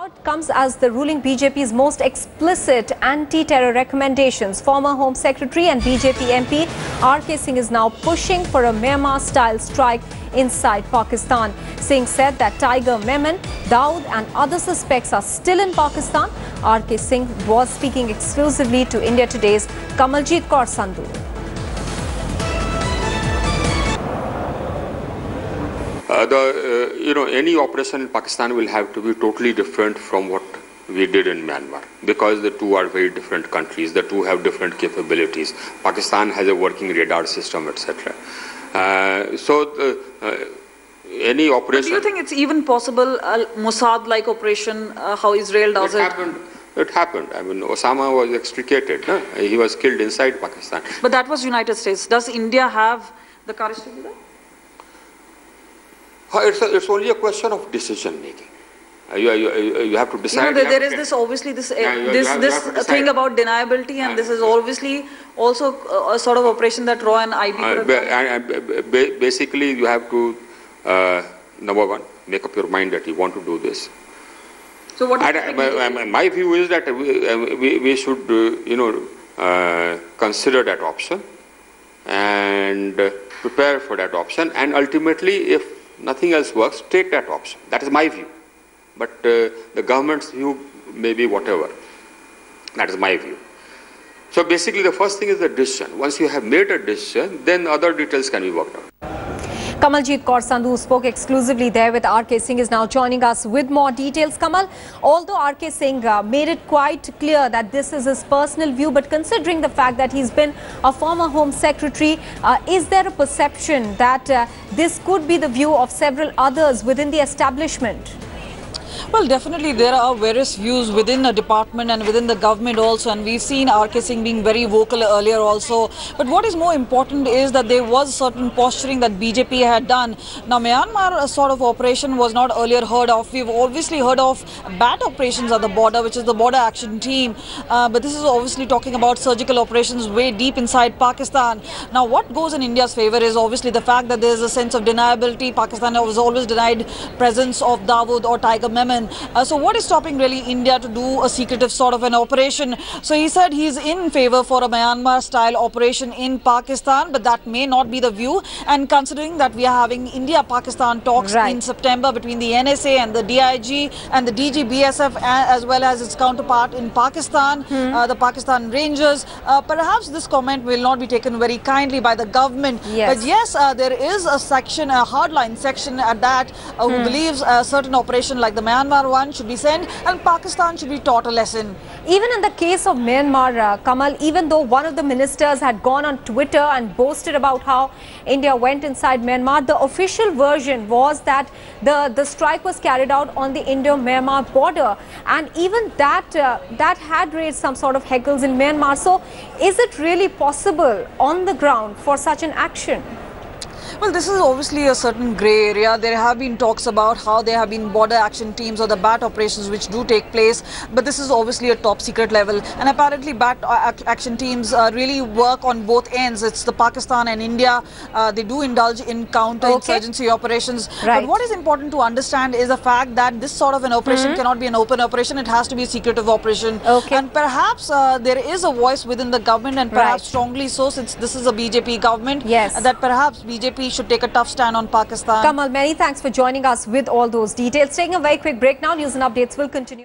It comes as the ruling BJP's most explicit anti-terror recommendations. Former Home Secretary and BJP MP RK Singh is now pushing for a Myanmar-style strike inside Pakistan. Singh said that Tiger Memon, Dawood and other suspects are still in Pakistan. RK Singh was speaking exclusively to India Today's Kamaljeet Kaur Sandhu. Any operation in Pakistan will have to be totally different from what we did in Myanmar, because the two are very different countries. The two have different capabilities. Pakistan has a working radar system, etc. Any operation. But do you think it's even possible a Mossad-like operation, how Israel does it? It happened. I mean, Osama was extricated. No? He was killed inside Pakistan. But that was United States. Does India have the courage to do that? It's only a question of decision making. You have to decide. There is this obviously this thing about deniability, and this is obviously also a sort of operation that RAW and IB. Basically, you have to number one, make up your mind that you want to do this. So what? My view is that we should consider that option and prepare for that option, and ultimately, if nothing else works, take that option. That is my view. But the government's view may be whatever. That is my view. So basically the first thing is the decision. Once you have made a decision, then other details can be worked out. Kamaljeet Kaur Sandhu spoke exclusively there with RK Singh is now joining us with more details. Kamal, although RK Singh made it quite clear that this is his personal view, but considering the fact that he's been a former Home Secretary, is there a perception that this could be the view of several others within the establishment? Well, definitely there are various views within the department and within the government also, and we've seen RK Singh being very vocal earlier also. But what is more important is that there was certain posturing that BJP had done. Now, Myanmar sort of operation was not earlier heard of. We've obviously heard of BAT operations at the border, which is the Border Action Team. But this is obviously talking about surgical operations way deep inside Pakistan. Now, what goes in India's favor is obviously the fact that there's a sense of deniability. Pakistan was always denied presence of Dawood or Tiger Memon. So what is stopping really India to do a secretive sort of an operation? So he said he's in favor for a Myanmar-style operation in Pakistan, but that may not be the view. And considering that we are having India-Pakistan talks in September between the NSA and the DIG and the DG-BSF, as well as its counterpart in Pakistan, the Pakistan Rangers, perhaps this comment will not be taken very kindly by the government. Yes. But yes, there is a section, a hardline section at that, who believes a certain operation like the Myanmar one should be sent and Pakistan should be taught a lesson. Even in the case of Myanmar, Kamal, even though one of the ministers had gone on Twitter and boasted about how India went inside Myanmar, the official version was that the strike was carried out on the Indo-Myanmar border, and even that had raised some sort of heckles in Myanmar. So is it really possible on the ground for such an action? Well, this is obviously a certain grey area. There have been talks about how there have been border action teams or the BAT operations which do take place, but this is obviously a top secret level. And apparently BAT action teams really work on both ends. It's the Pakistan and India. They do indulge in counter-insurgency operations. But what is important to understand is the fact that this sort of an operation cannot be an open operation. It has to be a secretive operation. And perhaps there is a voice within the government, and perhaps strongly so, since this is a BJP government, that perhaps BJP should take a tough stand on Pakistan. Kamal, many thanks for joining us with all those details. Taking a very quick break now. News and updates will continue.